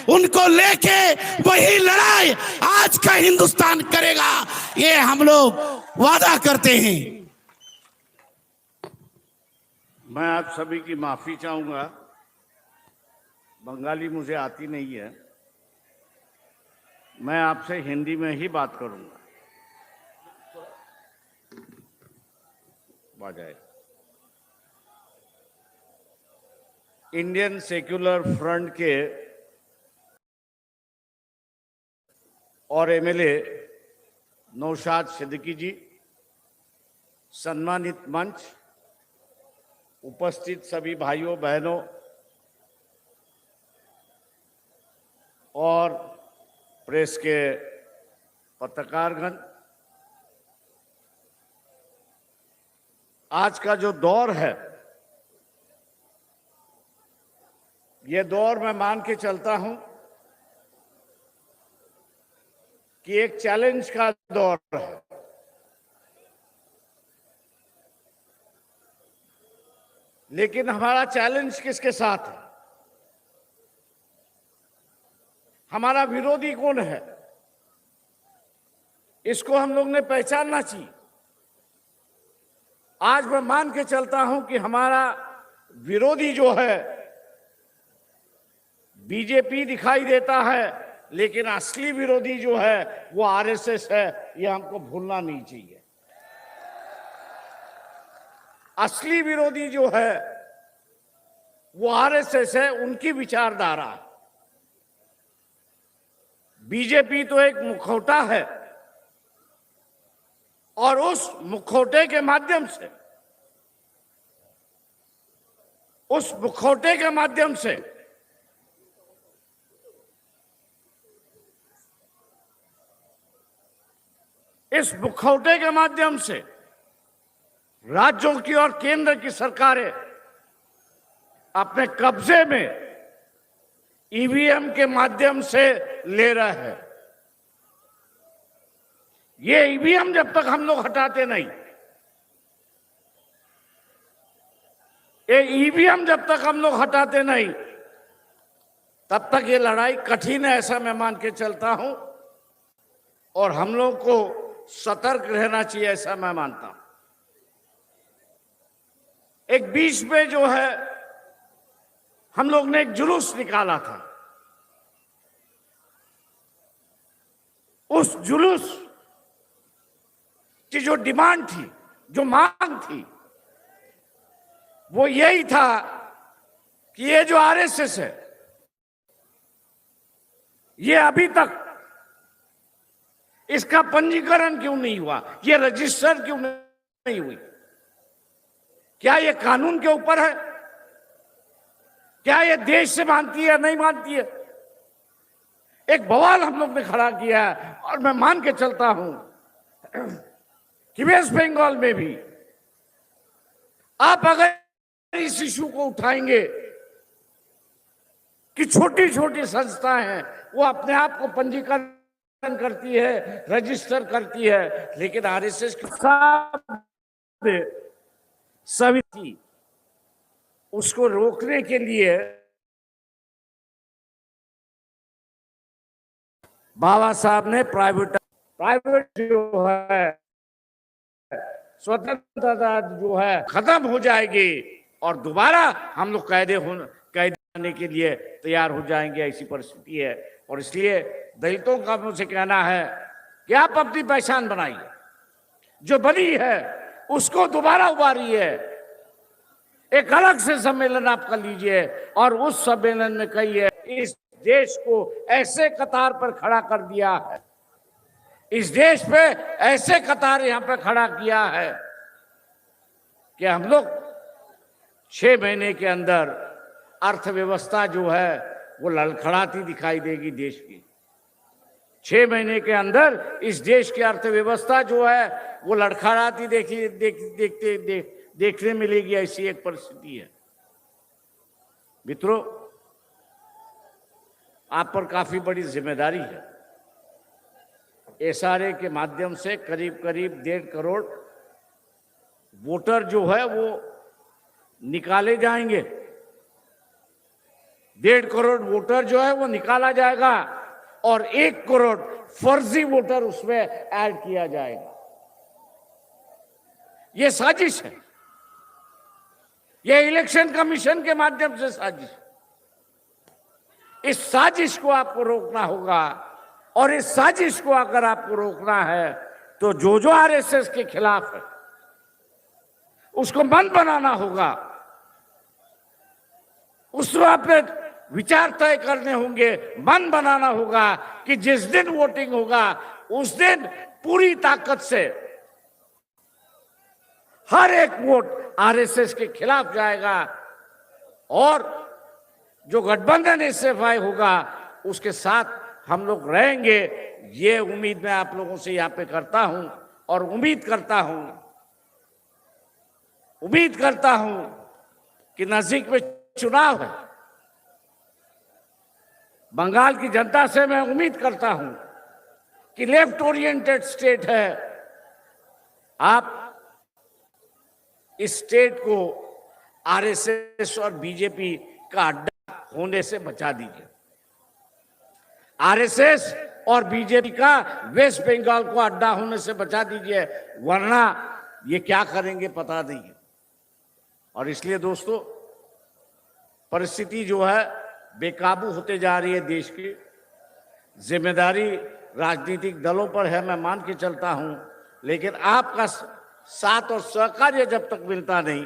उनको लेके वही लड़ाई आज का हिंदुस्तान करेगा, ये हम लोग वादा करते हैं। मैं आप सभी की माफी चाहूंगा, बंगाली मुझे आती नहीं है, मैं आपसे हिंदी में ही बात करूंगा। बजाय इंडियन सेक्युलर फ्रंट के और एमएलए नौशाद सिद्दीकी जी, सम्मानित मंच, उपस्थित सभी भाइयों बहनों और प्रेस के पत्रकारगण, आज का जो दौर है, ये दौर मैं मान के चलता हूं कि एक चैलेंज का दौर है। लेकिन हमारा चैलेंज किसके साथ है? हमारा विरोधी कौन है? इसको हम लोग ने पहचानना चाहिए। आज मैं मान के चलता हूं कि हमारा विरोधी जो है बीजेपी दिखाई देता है, लेकिन असली विरोधी जो है वो आरएसएस है। ये हमको भूलना नहीं चाहिए। असली विरोधी जो है वो आरएसएस है, उनकी विचारधारा। बीजेपी तो एक मुखौटा है और उस मुखौटे के माध्यम से, उस मुखौटे के माध्यम से इस मुखौटे के माध्यम से राज्यों की और केंद्र की सरकारें अपने कब्जे में ईवीएम के माध्यम से ले रहे हैं। ये ईवीएम जब तक हम लोग हटाते नहीं, ये ईवीएम जब तक हम लोग हटाते नहीं, तब तक ये लड़ाई कठिन है, ऐसा मैं मान के चलता हूं। और हम लोग को सतर्क रहना चाहिए, ऐसा मैं मानता हूं। एक बीच में जो है हम लोग ने एक जुलूस निकाला था। उस जुलूस की जो डिमांड थी, जो मांग थी, वो यही था कि ये जो आरएसएस है, ये अभी तक इसका पंजीकरण क्यों नहीं हुआ, ये रजिस्टर क्यों नहीं हुई? क्या ये कानून के ऊपर है? क्या ये देश से मानती है, नहीं मानती है? एक बवाल हम लोग ने खड़ा किया है। और मैं मान के चलता हूं कि वेस्ट बंगाल में भी आप अगर इस इशू को उठाएंगे कि छोटी छोटी संस्थाएं हैं, वो अपने आप को पंजीकरण करती है, रजिस्टर करती है, लेकिन आरएसएस की सभी थी, उसको रोकने के लिए बाबा साहब ने प्राइवेट जो है, स्वतंत्रता जो है खत्म हो जाएगी और दोबारा हम लोग कैद होने के लिए तैयार हो जाएंगे, ऐसी परिस्थिति है। और इसलिए दलितों का मुझसे कहना है कि आप अपनी पहचान बनाइए, जो बनी है उसको दोबारा उभारिए, एक अलग से सम्मेलन आप कर लीजिए और उस सम्मेलन में कहिए इस देश को ऐसे कतार पर खड़ा कर दिया है, इस देश पे ऐसे कतार यहां पर खड़ा किया है कि हम लोग 6 महीने के अंदर अर्थव्यवस्था जो है वो लड़खड़ाती दिखाई देगी देश की। 6 महीने के अंदर इस देश की अर्थव्यवस्था जो है वो लड़खड़ाती देखने मिलेगी, ऐसी एक परिस्थिति है। मित्रों, आप पर काफी बड़ी जिम्मेदारी है। एसआरए के माध्यम से करीब करीब 1.5 करोड़ वोटर जो है वो निकाले जाएंगे। 1.5 करोड़ वोटर जो है वो निकाला जाएगा और 1 करोड़ फर्जी वोटर उसमें ऐड किया जाएगा। ये साजिश है, ये इलेक्शन कमीशन के माध्यम से साजिश। इस साजिश को आपको रोकना होगा और इस साजिश को अगर आपको रोकना है तो जो आरएसएस के खिलाफ है उसको बंद बनाना होगा। उस पे विचार तय करने होंगे, मन बनाना होगा कि जिस दिन वोटिंग होगा उस दिन पूरी ताकत से हर एक वोट आरएसएस के खिलाफ जाएगा और जो गठबंधन एसएफआई होगा उसके साथ हम लोग रहेंगे। ये उम्मीद मैं आप लोगों से यहाँ पे करता हूं और उम्मीद करता हूं कि नजदीक में चुनाव है। बंगाल की जनता से मैं उम्मीद करता हूं कि लेफ्ट ओरिएंटेड स्टेट है, आप इस स्टेट को आरएसएस और बीजेपी का अड्डा होने से बचा दीजिए। आरएसएस और बीजेपी का वेस्ट बंगाल को अड्डा होने से बचा दीजिए, वरना ये क्या करेंगे पता नहीं है। और इसलिए दोस्तों, परिस्थिति जो है बेकाबू होते जा रही है देश की। जिम्मेदारी राजनीतिक दलों पर है, मैं मान के चलता हूं, लेकिन आपका साथ और सहकार्य जब तक मिलता नहीं,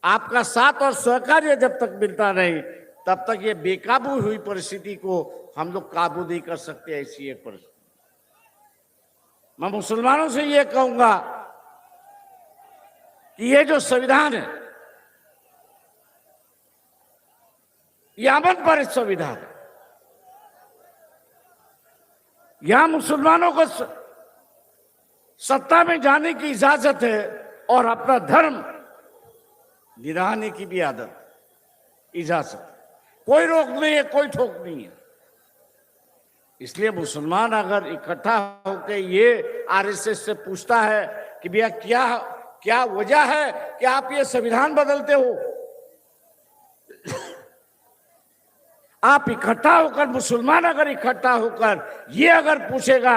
आपका साथ और सहकार्य जब तक मिलता नहीं, तब तक ये बेकाबू हुई परिस्थिति को हम लोग काबू नहीं कर सकते। ऐसी एक परिस्थिति मैं मुसलमानों से ये कहूंगा कि ये जो संविधान है, ये अमन पर संविधान है। यहां मुसलमानों को सत्ता में जाने की इजाजत है और अपना धर्म निभाने की भी इजाजत है। कोई रोक नहीं है, कोई ठोक नहीं है। इसलिए मुसलमान अगर इकट्ठा होकर ये आरएसएस से पूछता है कि भैया क्या वजह है कि आप ये संविधान बदलते हो, आप इकट्ठा होकर, मुसलमान अगर इकट्ठा होकर ये अगर पूछेगा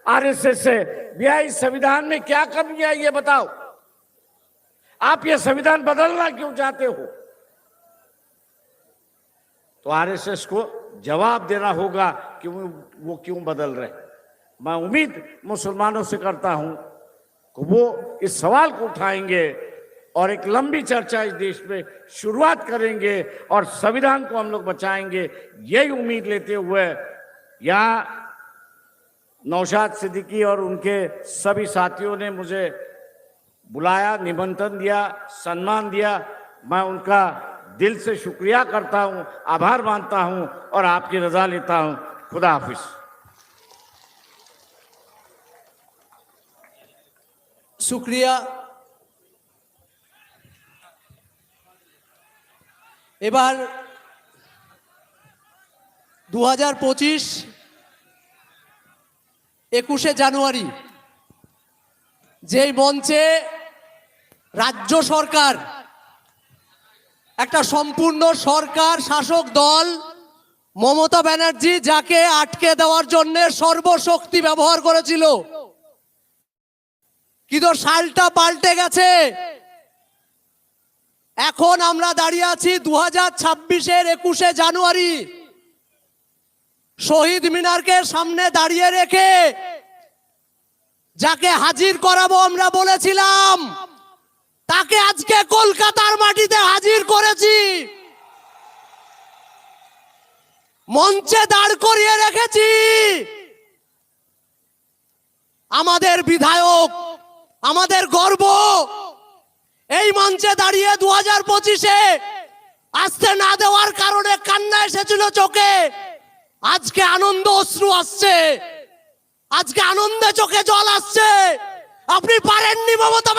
आरएसएस से, भैया इस संविधान में क्या कमी है ये बताओ, आप ये संविधान बदलना क्यों चाहते हो, तो आरएसएस को जवाब देना होगा कि वो क्यों बदल रहे। मैं उम्मीद मुसलमानों से करता हूं कि वो इस सवाल को उठाएंगे और एक लंबी चर्चा इस देश में शुरुआत करेंगे और संविधान को हम लोग बचाएंगे। यही उम्मीद लेते हुए यहाँ नौशाद सिद्दीकी और उनके सभी साथियों ने मुझे बुलाया, निमंत्रण दिया, सम्मान दिया, मैं उनका दिल से शुक्रिया करता हूं, आभार मानता हूं और आपकी रजा लेता हूं। खुदा हाफिज। शुक्रिया। এবার 2025 21শে জানুয়ারি যেই মঞ্চে রাজ্য সরকার, একটা সম্পূর্ণ সরকার শাসক দল মমতা ব্যানার্জি যাকে আটকে দেওয়ার জন্য সর্বশক্তি ব্যবহার করেছিল, কিন্তু সালটা পাল্টে গেছে। এখন আমরা দাঁড়িয়ে আছি 2026-এর 21শে জানুয়ারি, শহীদ মিনারকে সামনে দাঁড়িয়ে রেখে যাকে হাজির করাবো আমরা বলেছিলাম, তাকে আজকে কলকাতার মাটিতে হাজির করেছি, মঞ্চে দাঁড় করিয়ে রেখেছি। আমাদের বিধায়ক, আমাদের গর্ব, এই মঞ্চে দাঁড়িয়ে 2025-এ আসতে না দেওয়ার কারণে কান্না এসেছিল চোখে, আজকে আনন্দ অশ্রু আসছে, আজকে আনন্দে চোখে জল আসছে। আপনি পারেননি মমতা